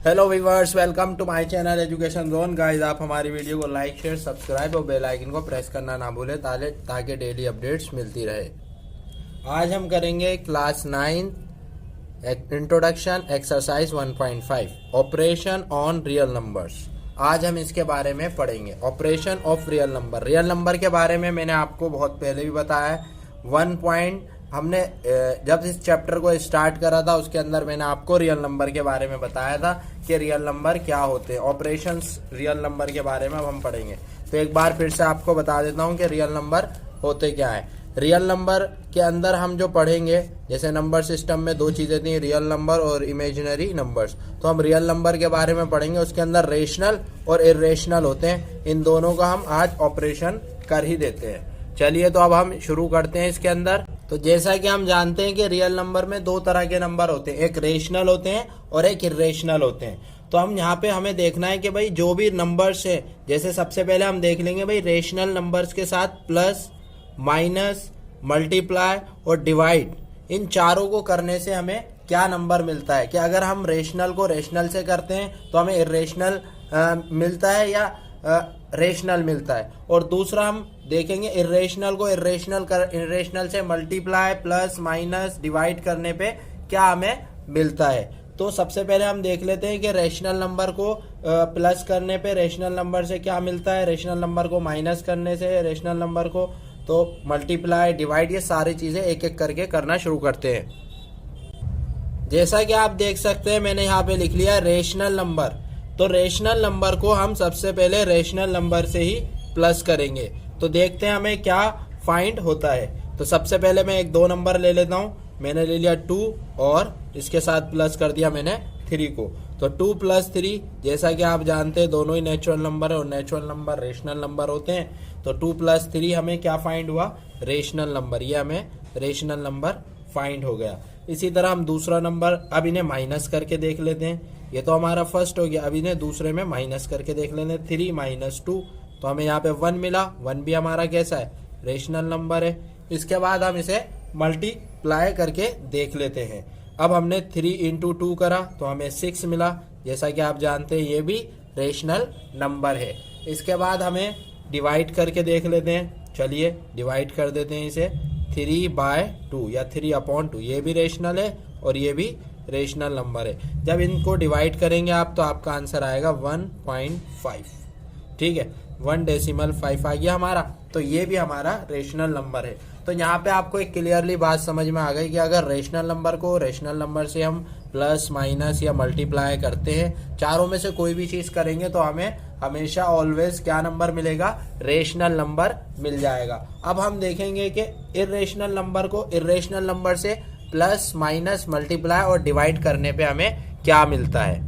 Hello viewers, welcome to my channel education zone. Guys, आप हमारी video को like share subscribe और bell icon को प्रेस करना ना भूलें ताकि डेली अपडेट्स मिलती रहे। आज हम करेंगे class 9 introduction exercise 1.5 operation on real numbers. आज हम इसके बारे में पढ़ेंगे, operation of real number. Real number के बारे में मैंने आपको बहुत पहले भी बताया है। हमने जब इस चैप्टर को स्टार्ट करा था उसके अंदर मैंने आपको रियल नंबर के बारे में बताया था कि रियल नंबर क्या होते हैं। ऑपरेशंस रियल नंबर के बारे में अब हम पढ़ेंगे, तो एक बार फिर से आपको बता देता हूं कि रियल नंबर होते क्या है। रियल नंबर के अंदर हम जो पढ़ेंगे, जैसे नंबर सिस्टम में दो चीजें थी, रियल नंबर और इमेजिनरी नंबर्स, तो हम रियल नंबर के बारे में पढ़ेंगे। उसके अंदर रेशनल और इरेशनल होते हैं, इन दोनों का हम आज ऑपरेशन कर ही देते हैं। चलिए, तो अब हम शुरू करते हैं इसके अंदर। तो जैसा कि हम जानते हैं कि रियल नंबर में दो तरह के नंबर होते हैं, एक रेशनल होते हैं और एक इरेशनल होते हैं। तो हम यहाँ पे हमें देखना है कि भाई जो भी नंबर्स है, जैसे सबसे पहले हम देख लेंगे भाई रेशनल नंबर्स के साथ प्लस, माइनस, मल्टीप्लाई और डिवाइड, इन चारों को करने से हमें क्या नंबर मिलता है। कि अगर हम रेशनल को रेशनल से करते हैं तो हमें इरेशनल मिलता है या रेशनल मिलता है। और दूसरा हम देखेंगे इरेशनल को इरेशनल से मल्टीप्लाई, प्लस, माइनस, डिवाइड करने पे क्या हमें मिलता है। तो सबसे पहले हम देख लेते हैं कि रेशनल नंबर को प्लस करने पे रेशनल नंबर से क्या मिलता है, रेशनल नंबर को माइनस करने से रेशनल नंबर को, तो मल्टीप्लाई, डिवाइड, ये सारी चीजें एक एक करके करना शुरू करते हैं। जैसा कि आप देख सकते हैं मैंने यहाँ पे लिख लिया रेशनल नंबर। तो रेशनल नंबर को हम सबसे पहले रेशनल नंबर से ही प्लस करेंगे। तो देखते हैं हमें क्या फाइंड होता है। तो सबसे पहले मैं एक दो नंबर ले लेता हूं। मैंने ले लिया 2 और इसके साथ प्लस कर दिया मैंने 3 को। तो 2 + 3, जैसा कि आप जानते हैं दोनों ही नेचुरल नंबर है और नेचुरल नंबर रेशनल नंबर होते हैं। तो 2 + 3 हमें क्या फाइंड हुआ, रेशनल नंबर। ये हमें रेशनल नंबर फाइंड हो गया। इसी तरह हम दूसरा नंबर, अब इन्हें माइनस करके देख लेते हैं। ये तो हमारा फर्स्ट हो गया, अब इन्हें दूसरे में माइनस करके देख लेते हैं। 3 - 2, तो हमें यहाँ पे 1 मिला। 1 भी हमारा कैसा है, रेशनल नंबर है। इसके बाद हम इसे मल्टीप्लाई करके देख लेते हैं। अब हमने 3 × 2 करा तो हमें 6 मिला। जैसा कि आप जानते हैं ये भी रेशनल नंबर है। इसके बाद हमें डिवाइड करके देख लेते हैं। चलिए डिवाइड कर देते हैं इसे। 3/2 या 3/2, ये भी रेशनल है और ये भी रेशनल नंबर है। जब इनको डिवाइड करेंगे आप तो आपका आंसर आएगा 1.5। ठीक है, 1.5 आ गया हमारा। तो ये भी हमारा रेशनल नंबर है। तो यहाँ पे आपको एक क्लियरली बात समझ में आ गई कि अगर रेशनल नंबर को रेशनल नंबर से हम प्लस, माइनस या मल्टीप्लाई करते हैं, चारों में से कोई भी चीज करेंगे तो हमें हमेशा ऑलवेज क्या नंबर मिलेगा, रेशनल नंबर मिल जाएगा। अब हम देखेंगे कि इरेशनल नंबर को इरेशनल नंबर से प्लस, माइनस, मल्टीप्लाई और डिवाइड करने पे हमें क्या मिलता है।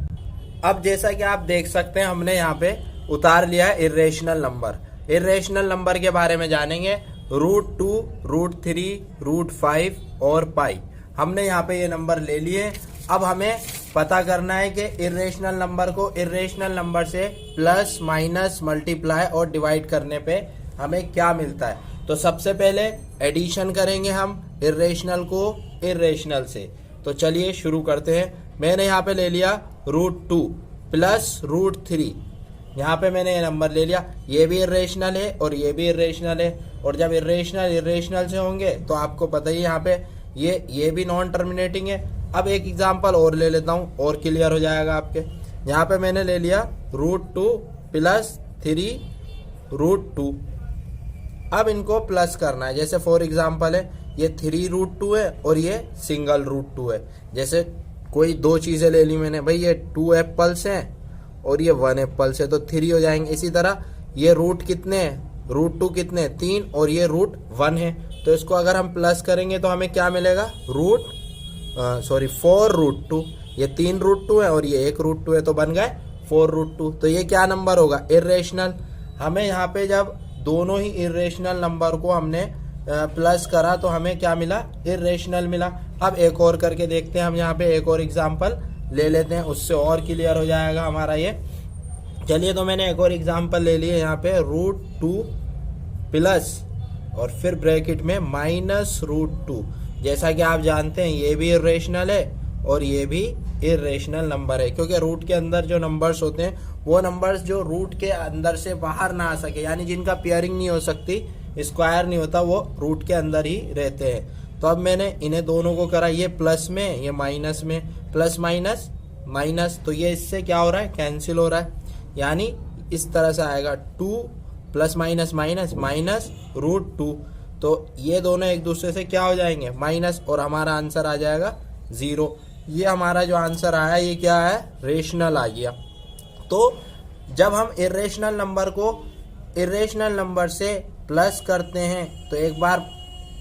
अब जैसा कि आप देख सकते हैं हमने यहाँ पे उतार लिया है इरेशनल नंबर। इरेशनल नंबर के बारे में जानेंगे। √2, √3, √5 और पाई, हमने यहाँ पे ये नंबर ले लिए। अब हमें पता करना है कि इरेशनल नंबर को इरेशनल नंबर से प्लस, माइनस, मल्टीप्लाई और डिवाइड करने पे हमें क्या मिलता है। तो सबसे पहले एडिशन करेंगे हम इरेशनल को इरेशनल से। तो चलिए शुरू करते हैं। मैंने यहाँ पे ले लिया √2 प्लस √3, यहाँ पे मैंने ये नंबर ले लिया। ये भी इरेशनल है और ये भी इरेशनल है। और जब इरेशनल इरेशनल से होंगे तो आपको पता ही यहाँ पे ये भी नॉन टर्मिनेटिंग है। अब एक एग्जांपल और ले लेता हूँ और क्लियर हो जाएगा आपके। यहाँ पे मैंने ले लिया √2 प्लस 3 √2। अब इनको प्लस करना है। जैसे फॉर एग्जाम्पल है, ये 3 √2 है और ये सिंगल √2 है। जैसे कोई दो चीजें ले ली मैंने, भाई ये 2 एप्पल्स हैं और ये 1 एप्पल से, तो 3 हो जाएंगे। इसी तरह ये रूट कितने हैं, √2 कितने, 3 और ये √1 है। तो इसको अगर हम प्लस करेंगे तो हमें क्या मिलेगा, 4 √2। ये 3 √2 है और ये 1 √2 है, तो बन गए 4 √2। तो ये क्या नंबर होगा, इरेशनल। हमें यहाँ पे जब दोनों ही इरेशनल नंबर को हमने प्लस करा तो हमें क्या मिला, इरेशनल मिला। अब एक और करके देखते हैं हम। यहाँ पे एक और एग्जाम्पल ले लेते हैं, उससे और क्लियर हो जाएगा हमारा ये। चलिए, तो मैंने एक और एग्जांपल ले लिए। यहाँ पे √2 प्लस और फिर ब्रैकेट में -√2। जैसा कि आप जानते हैं ये भी इरेशनल है और ये भी इर्रेशनल नंबर है, क्योंकि रूट के अंदर जो नंबर्स होते हैं वो नंबर्स जो रूट के अंदर से बाहर ना आ सके, यानी जिनका पेयरिंग नहीं हो सकती, स्क्वायर नहीं होता, वो रूट के अंदर ही रहते हैं। तो अब मैंने इन्हें दोनों को करा, ये प्लस में ये माइनस में, प्लस माइनस माइनस, तो ये इससे क्या हो रहा है, कैंसिल हो रहा है, यानी इस तरह से आएगा 2 प्लस माइनस माइनस माइनस √2। तो ये दोनों एक दूसरे से क्या हो जाएंगे, माइनस, और हमारा आंसर आ जाएगा 0। ये हमारा जो आंसर आया ये क्या है, रेशनल आ गया। तो जब हम इर्रेशनल नंबर को इर्रेशनल नंबर से प्लस करते हैं तो एक बार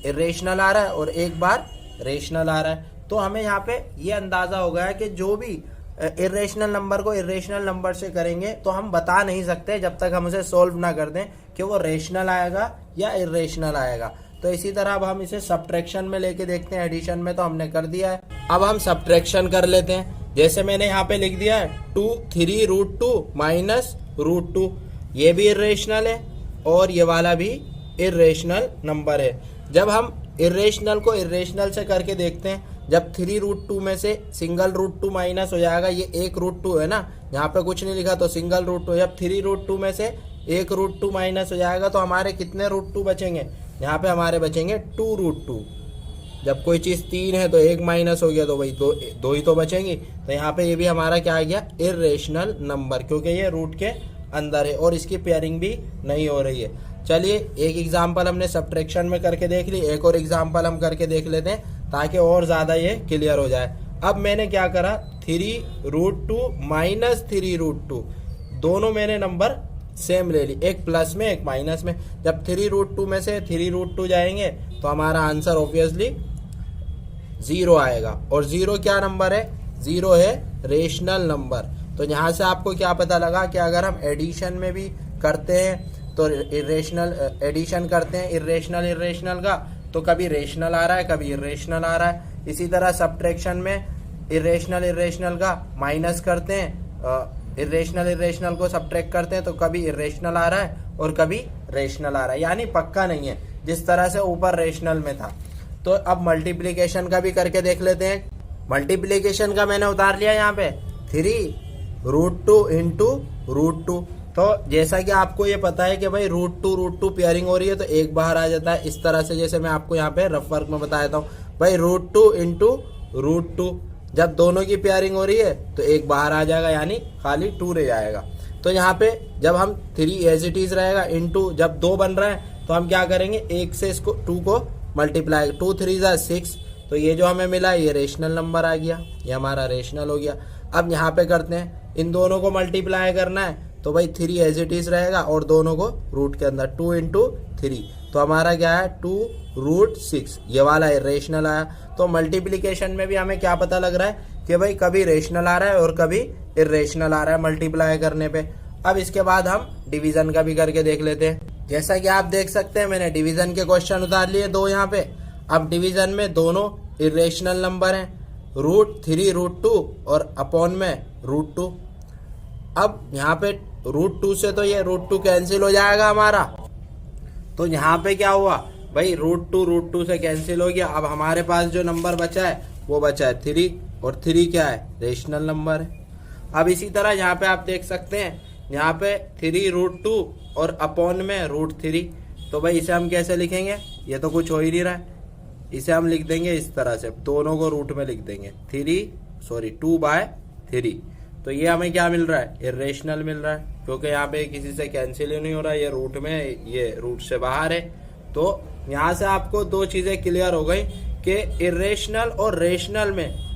इर्रेशनल आ रहा है और एक बार रेशनल आ रहा है। तो हमें यहाँ पे ये अंदाजा हो गया कि जो भी इर्रेशनल नंबर को इर्रेशनल नंबर से करेंगे तो हम बता नहीं सकते जब तक हम उसे सोल्व ना कर दें कि वो रेशनल आएगा या इर्रेशनल आएगा। तो इसी तरह अब हम इसे सब्ट्रैक्शन में लेके देखते हैं। एडिशन में तो हमने कर दिया है, अब हम सब्ट्रैक्शन कर लेते हैं। जैसे मैंने यहाँ पे लिख दिया है 2 3 √2 माइनस √2, ये भी इर्रेशनल है और ये वाला भी इर्रेशनल नंबर है। जब हम इर्रेशनल को इर्रेशनल से करके देखते हैं, जब 3 √2 में से सिंगल √2 माइनस हो जाएगा, ये 1 √2 है ना, यहाँ पे कुछ नहीं लिखा तो सिंगल √2, जब 3 √2 में से 1 √2 माइनस हो जाएगा तो हमारे कितने √2 बचेंगे, यहाँ पे हमारे बचेंगे 2 √2। जब कोई चीज 3 है तो 1 माइनस हो गया तो वही दो ही तो बचेंगी। तो यहाँ पे ये भी हमारा क्या आ गया, इर्रेशनल नंबर, क्योंकि ये रूट के अंदर है और इसकी पेयरिंग भी नहीं हो रही है। चलिए एक एग्जाम्पल हमने सब्ट्रैक्शन में करके देख ली, एक और एग्जाम्पल हम करके देख लेते हैं ताकि और ज्यादा ये क्लियर हो जाए। अब मैंने क्या करा, 3 √2 माइनस 3 √2, दोनों मैंने नंबर सेम ले ली, एक प्लस में एक माइनस में। जब 3 √2 में से 3 √2 जाएंगे तो हमारा आंसर ऑब्वियसली 0 आएगा। और 0 क्या नंबर है, 0 है रेशनल नंबर। तो यहाँ से आपको क्या पता लगा कि अगर हम एडिशन में भी करते हैं तो इर्रेशनल एडिशन करते हैं इर्रेशनल का, तो कभी रेशनल आ रहा है कभी इर्रेशनल आ रहा है। इसी तरह सब्ट्रैक्शन में इर्रेशनल का माइनस करते हैं, इर्रेशनल को सब्ट्रैक्ट करते हैं तो कभी इर्रेशनल आ रहा है और कभी रेशनल आ रहा है, यानी पक्का नहीं है, जिस तरह से ऊपर रेशनल में था। तो अब मल्टीप्लिकेशन का भी करके देख लेते हैं। मल्टीप्लिकेशन का मैंने उतार लिया यहाँ पे 3 √2 इंटू √2। तो जैसा कि आपको ये पता है कि भाई √2 पेयरिंग हो रही है तो एक बाहर आ जाता है, इस तरह से जैसे मैं आपको यहाँ पे रफ वर्क में बता देता हूँ। भाई √2 इंटू √2, जब दोनों की पेयरिंग हो रही है तो एक बाहर आ जाएगा, यानी खाली 2 रह जाएगा। तो यहाँ पे जब हम 3 एज इट इज रहेगा इंटू, जब 2 बन रहा है तो हम क्या करेंगे, 1 से इसको 2 को मल्टीप्लाई, 2 3 6, तो ये जो हमें मिला ये रेशनल नंबर आ गया, ये हमारा रेशनल हो गया। अब यहाँ पे करते हैं, इन दोनों को मल्टीप्लाई करना है तो भाई 3 एज इट इज रहेगा और दोनों को रूट के अंदर 2 इंटू 3, तो हमारा क्या है 2 √6, ये वाला रेशनल आया। तो मल्टीप्लिकेशन में भी हमें क्या पता लग रहा है कि भाई कभी रेशनल आ रहा है और कभी इर्रेशनल आ रहा है मल्टीप्लाई करने पे। अब इसके बाद हम डिवीजन का भी करके देख लेते हैं। जैसा कि आप देख सकते हैं मैंने डिवीजन के क्वेश्चन उतार लिए 2 यहाँ पे। अब डिवीजन में दोनों इर्रेशनल नंबर हैं, √3 √2 और अपॉन में √2। अब यहाँ पे √2 से तो ये √2 कैंसिल हो जाएगा हमारा, तो यहाँ पे क्या हुआ भाई √2 से कैंसिल हो गया। अब हमारे पास जो नंबर बचा है वो बचा है 3, और 3 क्या है, रेशनल नंबर है। अब इसी तरह यहाँ पे आप देख सकते हैं, यहाँ पे 3 √2 और अपॉन में √3, तो भाई इसे हम कैसे लिखेंगे, ये तो कुछ हो ही नहीं रहा है, इसे हम लिख देंगे इस तरह से, दोनों को रूट में लिख देंगे 2/3। तो ये हमें क्या मिल रहा है, इर्रेशनल मिल रहा है, क्योंकि यहाँ पे किसी से कैंसिल ही नहीं हो रहा है, ये रूट में, ये रूट से बाहर है। तो यहाँ से आपको 2 चीजें क्लियर हो गई कि इर्रेशनल और रेशनल में,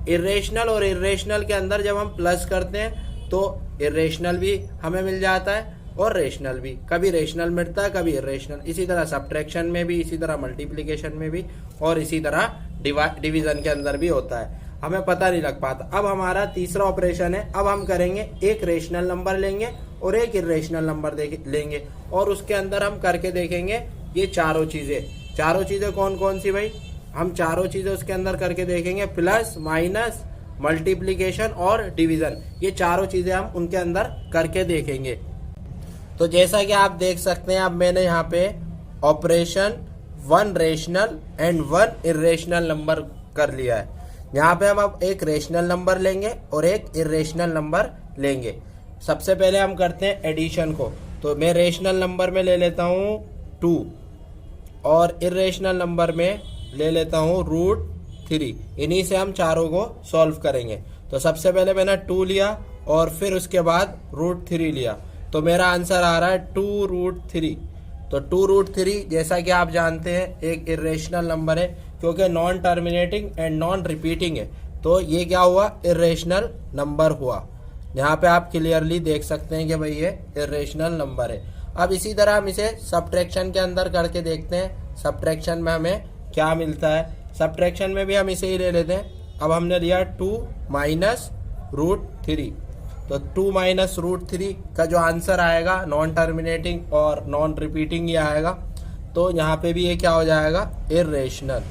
इर्रेशनल और इर्रेशनल के अंदर जब हम प्लस करते हैं तो इर्रेशनल भी हमें मिल जाता है और रेशनल भी, कभी रेशनल मिलता है कभी इर्रेशनल। इसी तरह सब्ट्रैक्शन में भी, इसी तरह मल्टीप्लिकेशन में भी, और इसी तरह डिवीजन के अंदर भी होता है, हमें पता नहीं लग पाता। अब हमारा तीसरा ऑपरेशन है, अब हम करेंगे एक रेशनल नंबर लेंगे और एक इर्रेशनल नंबर लेंगे और उसके अंदर हम करके देखेंगे ये चारों चीजें कौन कौन सी भाई, हम चारों चीजें उसके अंदर करके देखेंगे, प्लस माइनस मल्टीप्लिकेशन और डिवीजन, ये चारों चीजें हम उनके अंदर करके देखेंगे। तो जैसा कि आप देख सकते हैं, अब मैंने यहाँ पे operation 1 rational and 1 irrational number कर लिया है। यहाँ पे हम अब एक रेशनल नंबर लेंगे और एक इरेशनल नंबर लेंगे। सबसे पहले हम करते हैं एडिशन को, तो मैं रेशनल नंबर में ले लेता हूँ 2 और इरेशनल नंबर में ले लेता हूँ √3। इन्हीं से हम चारों को सॉल्व करेंगे। तो सबसे पहले मैंने 2 लिया और फिर उसके बाद √3 लिया, तो मेरा आंसर आ रहा है 2√3। तो 2√3 जैसा कि आप जानते हैं एक इरेशनल नंबर है, क्योंकि non terminating and non repeating है, तो ये क्या हुआ, इरेशनल नंबर हुआ। यहाँ पे आप क्लियरली देख सकते हैं कि भाई ये इरेशनल नंबर है। अब इसी तरह हम इसे सब्ट्रैक्शन के अंदर करके देखते हैं, सब्ट्रैक्शन में हमें क्या मिलता है। सब्ट्रैक्शन में भी हम इसे ही ले लेते हैं। अब हमने लिया 2 माइनस √3, तो 2 माइनस √3 का जो आंसर आएगा नॉन टर्मिनेटिंग और नॉन रिपीटिंग ही आएगा, तो यहाँ पे भी ये क्या हो जाएगा, इरेशनल।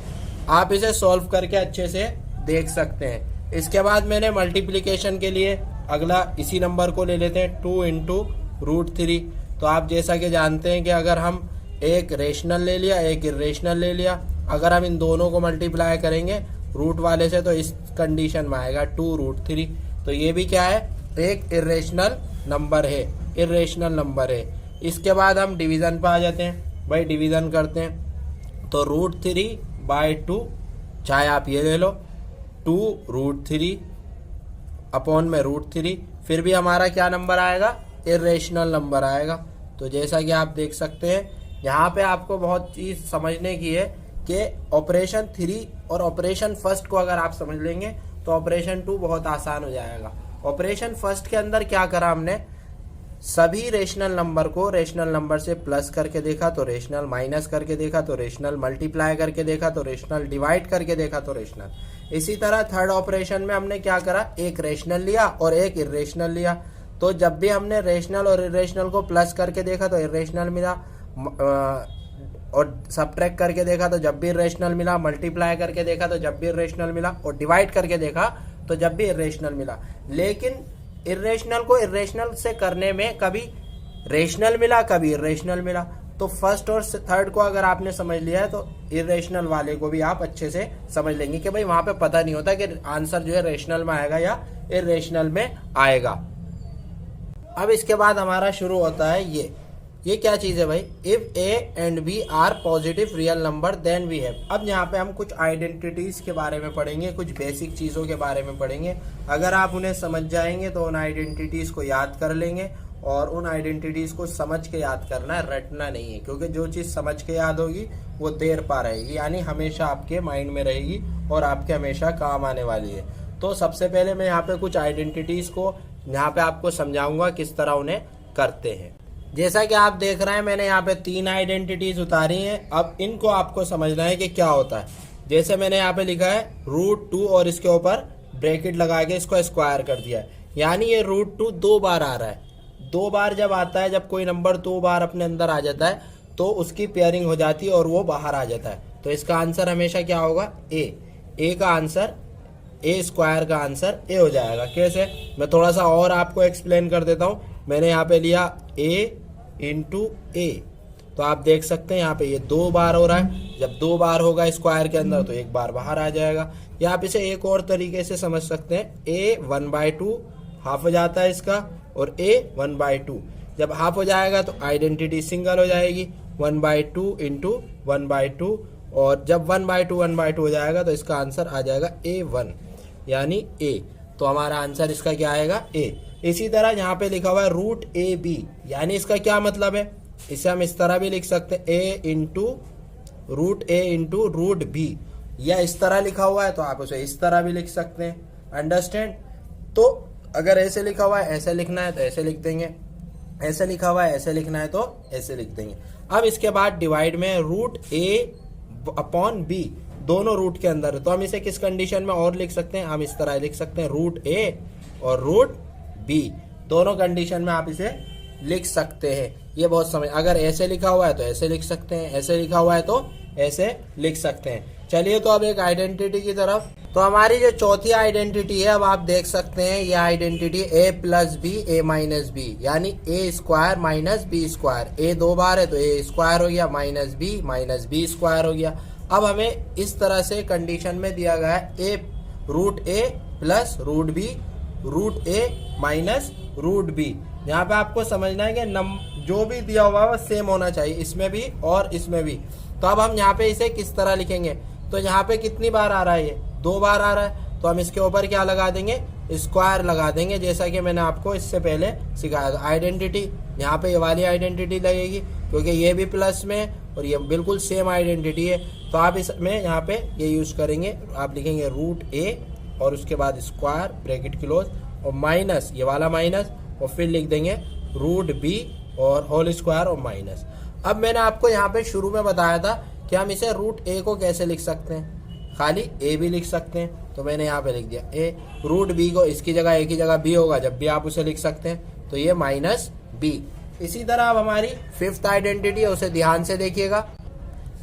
आप इसे सॉल्व करके अच्छे से देख सकते हैं। इसके बाद मैंने मल्टीप्लिकेशन के लिए अगला इसी नंबर को ले लेते हैं 2 इंटू √3। तो आप जैसा कि जानते हैं कि अगर हम एक रेशनल ले लिया एक इरेशनल ले लिया, अगर हम इन दोनों को मल्टीप्लाई करेंगे रूट वाले से, तो इस कंडीशन में आएगा 2√3। तो ये भी क्या है, एक इरेशनल नंबर है, इरेशनल नंबर है। इसके बाद हम डिवीजन पे आ जाते हैं। भाई डिवीजन करते हैं, तो √3/2, चाहे आप ये ले लो 2√3 अपॉन में √3, फिर भी हमारा क्या नंबर आएगा, इरेशनल नंबर आएगा। तो जैसा कि आप देख सकते हैं, यहाँ पे आपको बहुत चीज समझने की है कि ऑपरेशन 3 और ऑपरेशन फर्स्ट को अगर आप समझ लेंगे तो ऑपरेशन 2 बहुत आसान हो जाएगा। ऑपरेशन फर्स्ट के अंदर क्या करा हमने, सभी रेशनल नंबर को रेशनल नंबर से प्लस करके देखा तो रेशनल, माइनस करके देखा तो रेशनल, मल्टीप्लाई करके देखा तो रेशनल, डिवाइड करके देखा तो रेशनल। इसी तरह थर्ड ऑपरेशन में हमने क्या करा, एक रेशनल लिया और एक इरेशनल लिया। तो जब भी हमने रेशनल और इरेशनल को प्लस करके देखा तो इरेशनल मिला, और सब्ट्रैक्ट करके देखा तो जब भी इरेशनल मिला, मल्टीप्लाई करके देखा तो जब भी इरेशनल मिला, और डिवाइड करके देखा तो जब भी इरेशनल मिला। लेकिन इरेशनल को इरेशनल से करने में कभी रेशनल मिला, कभी इरेशनल मिला। तो फर्स्ट और थर्ड को अगर आपने समझ लिया है तो इरेशनल वाले को भी आप अच्छे से समझ लेंगे कि भाई वहां पे पता नहीं होता कि आंसर जो है रेशनल में आएगा या इरेशनल में आएगा। अब इसके बाद हमारा शुरू होता है ये क्या चीज है भाई, if A and B are positive real number then we have. अब यहाँ पे हम कुछ आइडेंटिटीज के बारे में पढ़ेंगे, कुछ बेसिक चीजों के बारे में पढ़ेंगे। अगर आप उन्हें समझ जाएंगे तो उन आइडेंटिटीज को याद कर लेंगे, और उन आइडेंटिटीज को समझ के याद करना है, रटना नहीं है, क्योंकि जो चीज समझ के याद होगी वो देर पा रहेगी, यानी हमेशा आपके माइंड में रहेगी और आपके हमेशा काम आने वाली है। तो सबसे पहले मैं यहाँ पे कुछ आइडेंटिटीज को यहाँ पे आपको समझाऊंगा किस तरह उन्हें करते हैं। जैसा कि आप देख रहे हैं मैंने यहाँ पे 3 आइडेंटिटीज उतारी हैं। अब इनको आपको समझना है कि क्या होता है। जैसे मैंने यहाँ पे लिखा है √2 और इसके ऊपर ब्रैकेट लगा के इसको स्क्वायर कर दिया है, यानी ये √2 2 बार आ रहा है। 2 बार जब आता है, जब कोई नंबर 2 बार अपने अंदर आ जाता है तो उसकी पेयरिंग हो जाती है और वो बाहर आ जाता है। तो इसका आंसर हमेशा क्या होगा, ए का आंसर, ए स्क्वायर का आंसर ए हो जाएगा। कैसे, मैं थोड़ा सा और आपको एक्सप्लेन कर देता हूँ। मैंने यहाँ पे लिया ए इंटू ए, तो आप देख सकते हैं यहाँ पे ये 2 बार हो रहा है। जब 2 बार होगा स्क्वायर के अंदर तो 1 बार बाहर आ जाएगा। या आप इसे एक और तरीके से समझ सकते हैं, ए 1/2 हाफ हो जाता है इसका, और ए 1/2 जब हाफ हो जाएगा तो आइडेंटिटी सिंगल हो जाएगी, 1/2 इंटू 1/2, और जब 1/2 हो जाएगा तो इसका आंसर आ जाएगा A1, यानी ए। तो हमारा आंसर इसका क्या आएगा, ए। इसी तरह यहाँ पे लिखा हुआ है √AB, यानी इसका क्या मतलब है, इसे हम इस तरह भी लिख सकते हैं, A इंटू √B, या इस तरह लिखा हुआ है तो आप उसे इस तरह भी लिख सकते हैं। अंडरस्टैंड। तो अगर ऐसे लिखा हुआ है ऐसे लिखना है तो ऐसे लिख देंगे, ऐसे लिखा हुआ है ऐसे लिखना है तो ऐसे लिख देंगे। अब इसके बाद डिवाइड में √A/B, दोनों रूट के अंदर है, तो हम इसे किस कंडीशन में और लिख सकते हैं, हम इस तरह लिख सकते हैं, √A और √B, दोनों कंडीशन में आप इसे लिख सकते हैं। ये बहुत समझ, अगर ऐसे लिखा हुआ है तो ऐसे लिख सकते हैं, ऐसे लिखा हुआ है तो ऐसे लिख सकते हैं। चलिए तो अब एक आइडेंटिटी की तरफ। तो हमारी जो चौथी आइडेंटिटी है, अब आप देख सकते हैं ये आइडेंटिटी A+B A-B, यानी A² माइनस B²। A 2 बार है तो A² हो गया, -B -B² हो गया। अब हमें इस तरह से कंडीशन में दिया गया है रूट ए प्लस रूट बी, रूट ए माइनस रूट बी। यहाँ पे आपको समझना है कि जो भी दिया हुआ है वो सेम होना चाहिए, इसमें भी और इसमें भी। तो अब हम यहाँ पे इसे किस तरह लिखेंगे, तो यहाँ पे कितनी बार आ रहा है, ये 2 बार आ रहा है, तो हम इसके ऊपर क्या लगा देंगे, स्क्वायर लगा देंगे, जैसा कि मैंने आपको इससे पहले सिखाया था। आइडेंटिटी, यहाँ पे ये वाली आइडेंटिटी लगेगी क्योंकि ये भी प्लस में है और ये बिल्कुल सेम आइडेंटिटी है। तो आप इसमें यहाँ पे ये यूज करेंगे, आप लिखेंगे रूट ए और उसके बाद स्क्वायर ब्रैकेट क्लोज और माइनस, ये वाला माइनस, और फिर लिख देंगे रूट बी और होल स्क्वायर और माइनस। अब मैंने आपको यहाँ पे शुरू में बताया था कि हम इसे रूट ए को कैसे लिख सकते हैं, खाली ए भी लिख सकते हैं, तो मैंने यहाँ पे लिख दिया ए। रूट बी को इसकी जगह एक ही जगह बी होगा, जब भी आप उसे लिख सकते हैं, तो ये माइनस बी। इसी तरह अब हमारी 5th आइडेंटिटी है, उसे ध्यान से देखिएगा।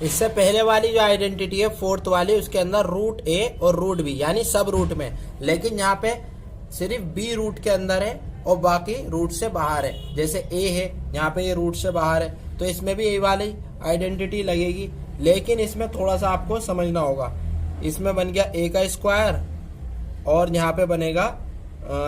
इससे पहले वाली जो आइडेंटिटी है 4th वाली, उसके अंदर रूट ए और रूट बी यानी सब रूट में, लेकिन यहाँ पे सिर्फ बी रूट के अंदर है और बाकी रूट से बाहर है। जैसे ए है, यहाँ पे ये रूट से बाहर है, तो इसमें भी ए वाली आइडेंटिटी लगेगी, लेकिन इसमें थोड़ा सा आपको समझना होगा। इसमें बन गया ए का स्क्वायर और यहाँ पे बनेगा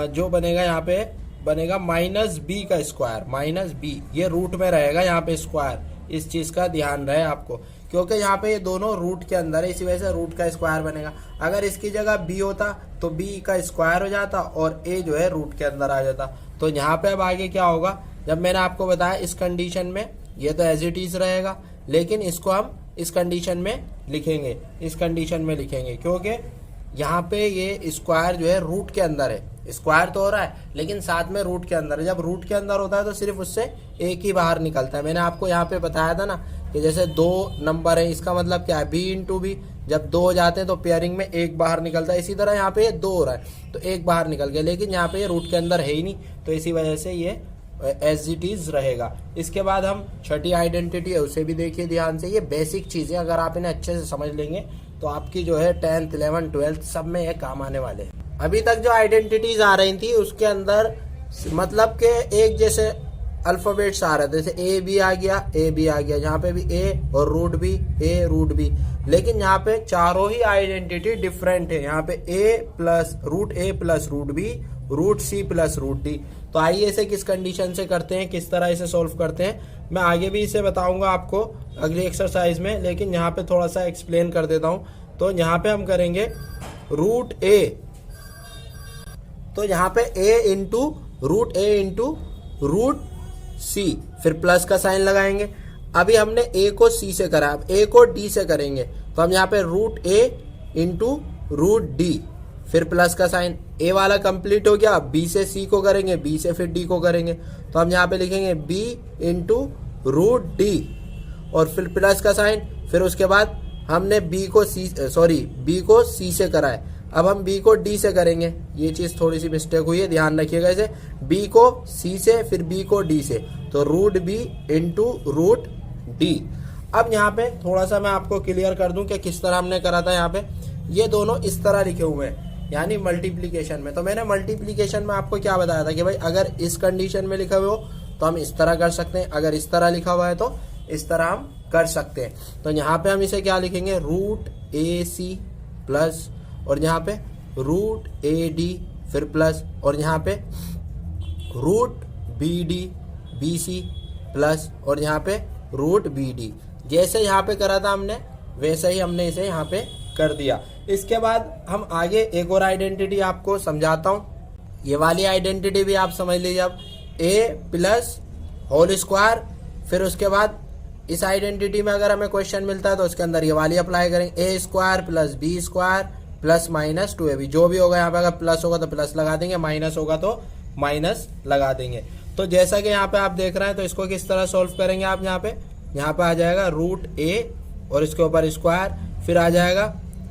जो बनेगा, यहाँ पे बनेगा माइनस बी का स्क्वायर, माइनस बी, ये रूट में रहेगा यहाँ पे स्क्वायर। इस चीज का ध्यान रहे आपको, क्योंकि यहाँ पे ये दोनों रूट के अंदर है, इसी वजह से रूट का स्क्वायर बनेगा। अगर इसकी जगह बी होता तो बी का स्क्वायर हो जाता और ए जो है रूट के अंदर आ जाता। तो यहाँ पे अब आगे क्या होगा, जब मैंने आपको बताया इस कंडीशन में ये तो एज इट इज रहेगा, लेकिन इसको हम इस कंडीशन में लिखेंगे, इस कंडीशन में लिखेंगे, क्योंकि यहाँ पे ये स्क्वायर जो है रूट के अंदर है। स्क्वायर तो हो रहा है लेकिन साथ में रूट के अंदर है। जब रूट के अंदर होता है तो सिर्फ उससे एक ही बाहर निकलता है। मैंने आपको यहाँ पे बताया था ना कि जैसे 2 नंबर है, इसका मतलब क्या है, बी इंटू बी। जब 2 हो जाते हैं तो पेयरिंग में एक बाहर निकलता है। इसी तरह यहाँ पे ये 2 हो रहा है तो एक बाहर निकल गया, लेकिन यहाँ पे ये रूट के अंदर है ही नहीं, तो इसी वजह से ये एज इट इज रहेगा। इसके बाद हम 6ठी आइडेंटिटी है, उसे भी देखिए ध्यान से। ये बेसिक चीजें अगर आप इन्हें अच्छे से समझ लेंगे तो आपकी जो है 10th 11th 12th सब में ये काम आने वाले हैं। अभी तक जो आइडेंटिटीज आ रही थी उसके अंदर मतलब के एक जैसे अल्फाबेट्स आ रहे थे, जैसे ए बी आ गया, ए बी आ गया, यहाँ पे भी ए और रूट बी, ए रूट बी, लेकिन यहाँ पे चारों ही आइडेंटिटी डिफरेंट है। यहाँ पे A plus root B, root C plus root D. तो आइए इसे किस कंडीशन से करते हैं, किस तरह इसे सॉल्व करते हैं, मैं आगे भी इसे बताऊंगा आपको अगली एक्सरसाइज में, लेकिन यहाँ पे थोड़ा सा एक्सप्लेन कर देता हूँ। तो यहाँ पे हम करेंगे रूट ए, तो यहाँ पे ए इंटू रूट सी, फिर प्लस का साइन लगाएंगे। अभी हमने ए को सी से करा, अब ए को डी से करेंगे, तो हम यहाँ पे रूट ए इंटू रूट डी, फिर प्लस का साइन। ए वाला कंप्लीट हो गया, बी से सी को करेंगे, बी से फिर डी को करेंगे, तो हम यहाँ पे लिखेंगे बी इंटू रूट डी और फिर प्लस का साइन। फिर उसके बाद हमने बी को सी से करा है, अब हम बी को डी से करेंगे। ये चीज थोड़ी सी मिस्टेक हुई है, ध्यान रखिएगा इसे। बी को सी से, फिर बी को डी से, तो root B into root D. अब यहाँ पे थोड़ा सा मैं आपको क्लियर कर दूं कि किस तरह हमने करा था। यहाँ पे ये दोनों इस तरह लिखे हुए हैं, यानी मल्टीप्लीकेशन में। तो मैंने मल्टीप्लीकेशन में आपको क्या बताया था कि भाई अगर इस कंडीशन में लिखा हुआ हो तो हम इस तरह कर सकते हैं, अगर इस तरह लिखा हुआ है तो इस तरह हम कर सकते हैं। तो यहाँ पे हम इसे क्या लिखेंगे, रूट ए सी प्लस, और यहाँ पे रूट ए डी फिर प्लस, और यहाँ पे root B D B C plus, और यहाँ पे रूट बी डी। जैसे यहाँ पे करा था हमने वैसे ही हमने इसे यहाँ पे कर दिया। इसके बाद हम आगे एक और आइडेंटिटी आपको समझाता हूँ। ये वाली आइडेंटिटी भी आप समझ लीजिए। अब ए प्लस होल स्क्वायर, फिर उसके बाद इस आइडेंटिटी में अगर हमें क्वेश्चन मिलता है तो उसके अंदर ये वाली अप्लाई करेंगे, A square plus B square plus minus 2ab। जो भी होगा यहाँ पे, अगर प्लस होगा तो प्लस लगा देंगे, माइनस होगा तो माइनस लगा देंगे। तो जैसा कि यहाँ पे आप देख रहे हैं, तो इसको किस तरह सॉल्व करेंगे आप। यहाँ पे आ जाएगा रूट ए और इसके ऊपर स्क्वायर, फिर आ जाएगा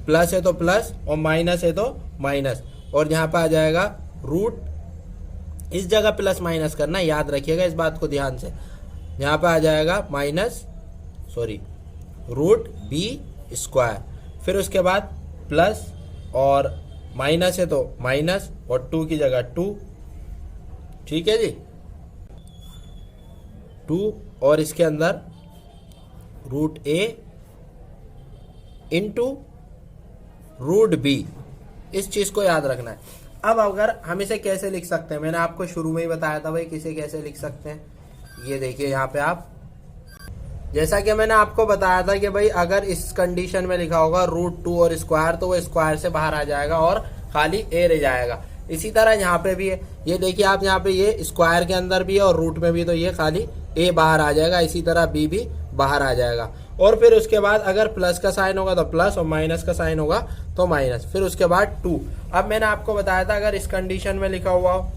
प्लस है तो प्लस और माइनस है तो माइनस, और यहाँ पे आ जाएगा रूट, इस जगह प्लस माइनस करना, याद रखिएगा इस बात को ध्यान से। यहाँ पे आ जाएगा रूट बी स्क्वायर, फिर उसके बाद प्लस और माइनस है तो माइनस, और 2 की जगह 2, ठीक है जी, 2, और इसके अंदर रूट ए इंटू रूट बी, इस चीज को याद रखना है। अब अगर हम इसे कैसे लिख सकते हैं, मैंने आपको शुरू में ही बताया था भाई किसे कैसे लिख सकते हैं। ये देखिए यहाँ पे आप, जैसा कि मैंने आपको बताया था कि भाई अगर इस कंडीशन में लिखा होगा √2 और स्क्वायर, तो वो स्क्वायर से बाहर आ जाएगा और खाली ए रह जाएगा। इसी तरह यहाँ पे भी है, ये देखिए आप, यहाँ पे ये स्क्वायर के अंदर भी है और रूट में भी, तो ये खाली ए बाहर आ जाएगा। इसी तरह बी भी बाहर आ जाएगा। और फिर उसके बाद अगर प्लस का साइन होगा तो प्लस और माइनस का साइन होगा तो माइनस, फिर उसके बाद 2। अब मैंने आपको बताया था अगर इस कंडीशन में लिखा हुआ हो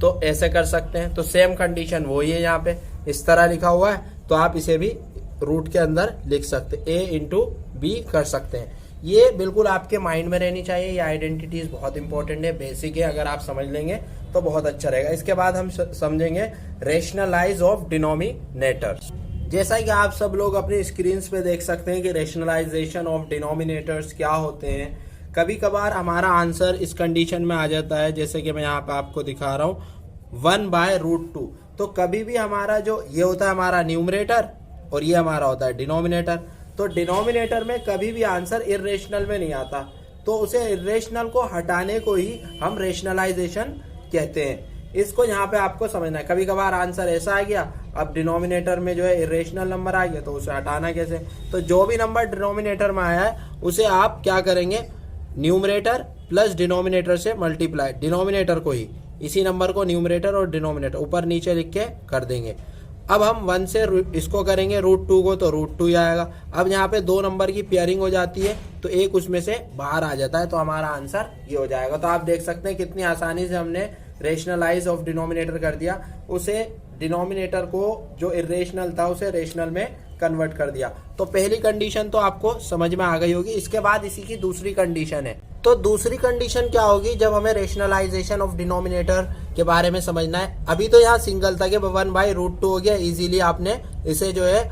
तो ऐसे कर सकते हैं, तो सेम कंडीशन वही है यहाँ पे, इस तरह लिखा हुआ है तो आप इसे भी रूट के अंदर लिख सकते, a इंटू बी कर सकते हैं। ये बिल्कुल आपके माइंड में रहनी चाहिए, ये आइडेंटिटीज बहुत इंपॉर्टेंट है, बेसिक है, अगर आप समझ लेंगे तो बहुत अच्छा रहेगा। इसके बाद हम समझेंगे रेशनलाइज ऑफ डिनोमिनेटर्स। जैसा कि आप सब लोग अपनी स्क्रीन पे देख सकते हैं कि रेशनलाइजेशन ऑफ डिनोमिनेटर्स क्या होते हैं। कभी कभार हमारा आंसर इस कंडीशन में आ जाता है, जैसे कि मैं यहाँ पे आपको दिखा रहा हूँ 1/√2। तो कभी भी हमारा जो ये होता है हमारा न्यूमरेटर और ये हमारा होता है डिनोमिनेटर। तो डिनोमिनेटर में कभी भी आंसर इर्रेशनल में नहीं आता, तो उसे इर्रेशनल को हटाने को ही हम रेशनलाइजेशन कहते हैं। इसको यहाँ पे आपको समझना है। कभी कभार आंसर ऐसा आ गया, अब डिनोमिनेटर में जो है इर्रेशनल नंबर आ गया, तो उसे हटाना कैसे। तो जो भी नंबर डिनोमिनेटर में आया है उसे आप क्या करेंगे, न्यूमरेटर प्लस डिनोमिनेटर से मल्टीप्लाई, डिनोमिनेटर को ही, इसी नंबर को न्यूमरेटर और डिनोमिनेटर ऊपर नीचे लिख के कर देंगे। अब हम 1 से इसको करेंगे √2 को, तो √2 ही आएगा। अब यहाँ पे दो नंबर की पेयरिंग हो जाती है तो एक उसमें से बाहर आ जाता है, तो हमारा आंसर ये हो जाएगा। तो आप देख सकते हैं कितनी आसानी से हमने रेशनलाइज ऑफ डिनोमिनेटर कर दिया, उसे डिनोमिनेटर को जो इर्रेशनल था उसे रेशनल में कन्वर्ट कर दिया। तो पहली कंडीशन तो आपको समझ में आ गई होगी। इसके बाद इसी की दूसरी कंडीशन है। तो दूसरी कंडीशन क्या होगी, जब हमें रेशनलाइजेशन ऑफ डिनोमिनेटर के बारे में समझना है। अभी तो यहाँ सिंगल था कि 1/√2 हो गया, इजीली आपने इसे जो है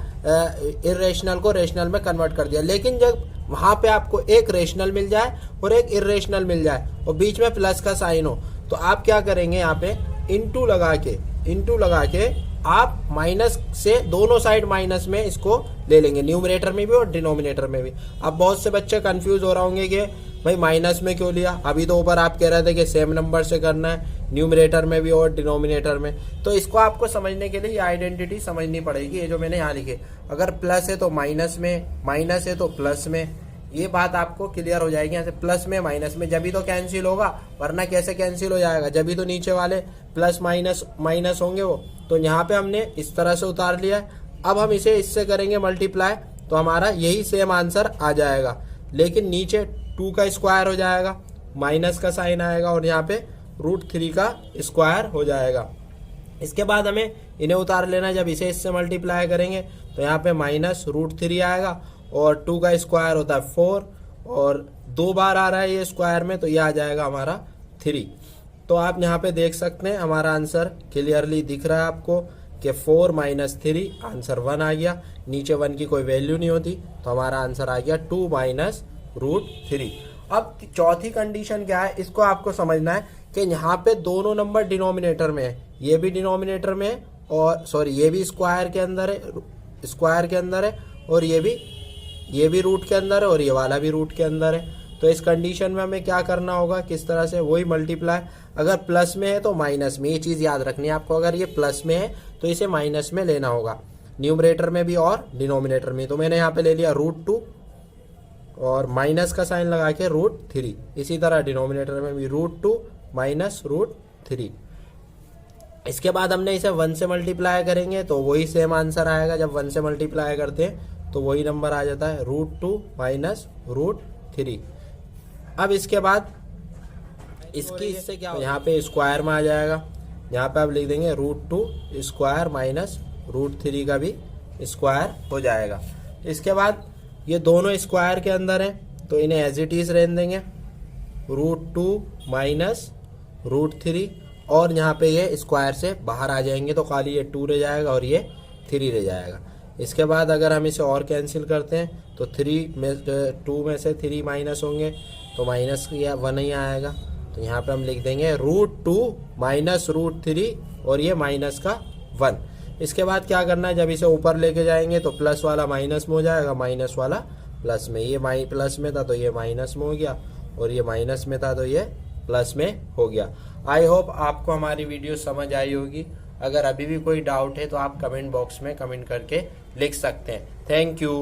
इर्रेशनल को रेशनल में कन्वर्ट कर दिया। लेकिन जब वहां पे आपको एक रेशनल मिल जाए और एक इर्रेशनल मिल जाए और बीच में प्लस का साइन हो, तो आप क्या करेंगे, यहाँ पे इंटू लगा के आप माइनस से दोनों साइड माइनस में इसको ले लेंगे, न्यूमरेटर में भी और डिनोमिनेटर में भी। अब बहुत से बच्चे कंफ्यूज हो रहे होंगे कि भाई माइनस में क्यों लिया, अभी तो ऊपर आप कह रहे थे कि सेम नंबर से करना है, न्यूमरेटर में भी और डिनोमिनेटर में। तो इसको आपको समझने के लिए ये आइडेंटिटी समझनी पड़ेगी। ये जो मैंने यहाँ लिखे, अगर प्लस है तो माइनस में, माइनस है तो प्लस में, ये बात आपको क्लियर हो जाएगी। यहाँ से प्लस में माइनस में जब भी तो कैंसिल होगा, वरना कैसे कैंसिल हो जाएगा, जब भी तो नीचे वाले प्लस माइनस माइनस होंगे वो। तो यहाँ पे हमने इस तरह से उतार लिया है। अब हम इसे इससे करेंगे मल्टीप्लाई, तो हमारा यही सेम आंसर आ जाएगा, लेकिन नीचे 2 का स्क्वायर हो जाएगा, माइनस का साइन आएगा और यहाँ पे √3 का स्क्वायर हो जाएगा। इसके बाद हमें इन्हें उतार लेना, जब इसे इससे मल्टीप्लाई करेंगे तो यहाँ पे माइनस √3 आएगा और 2 का स्क्वायर होता है 4 और 2 बार आ रहा है ये स्क्वायर में, तो ये आ जाएगा हमारा 3। तो आप यहाँ पे देख सकते हैं हमारा आंसर क्लियरली दिख रहा है आपको कि 4 - 3 आंसर 1 आ गया। नीचे 1 की कोई वैल्यू नहीं होती, तो हमारा आंसर आ गया 2 - √3। अब चौथी कंडीशन क्या है, इसको आपको समझना है कि यहाँ पे दोनों नंबर डिनोमिनेटर में है, ये भी डिनोमिनेटर में है और सॉरी ये भी स्क्वायर के अंदर है और ये भी रूट के अंदर है और ये वाला भी रूट के अंदर है। तो इस कंडीशन में हमें क्या करना होगा, किस तरह से, वही मल्टीप्लाई। अगर प्लस में है तो माइनस में, ये चीज याद रखनी है आपको, अगर ये प्लस में है तो इसे माइनस में लेना होगा, न्यूमरेटर में भी और डिनोमिनेटर में। तो मैंने यहाँ पे ले लिया √2 और माइनस का साइन लगा के √3। इसी तरह डिनोमिनेटर में भी √2 - √3। इसके बाद हमने इसे 1 से मल्टीप्लाई करेंगे तो वही सेम आंसर आएगा। जब 1 से मल्टीप्लाई करते हैं तो वही नंबर आ जाता है, √2 - √3। अब इसके बाद इससे क्या, यहाँ पे स्क्वायर में आ जाएगा, यहाँ पे आप लिख देंगे √2 स्क्वायर -√3 का भी स्क्वायर हो जाएगा। इसके बाद ये दोनों स्क्वायर के अंदर हैं तो इन्हें एज इट इज रहने देंगे, √2 - √3 और यहाँ पे ये स्क्वायर से बाहर आ जाएंगे तो खाली ये 2 रह जाएगा और ये 3 रह जाएगा। इसके बाद अगर हम इसे और कैंसिल करते हैं तो 2 में से 3 माइनस होंगे तो माइनस या 1 ही आएगा। तो यहाँ पे हम लिख देंगे √2 - √3 और ये माइनस का 1। इसके बाद क्या करना है, जब इसे ऊपर लेके जाएंगे तो प्लस वाला माइनस में हो जाएगा, माइनस वाला प्लस में, ये प्लस में था तो ये माइनस में हो गया और ये माइनस में था तो ये प्लस में हो गया। आई होप आपको हमारी वीडियो समझ आई होगी। अगर अभी भी कोई डाउट है तो आप कमेंट बॉक्स में कमेंट करके लिख सकते हैं। Thank you.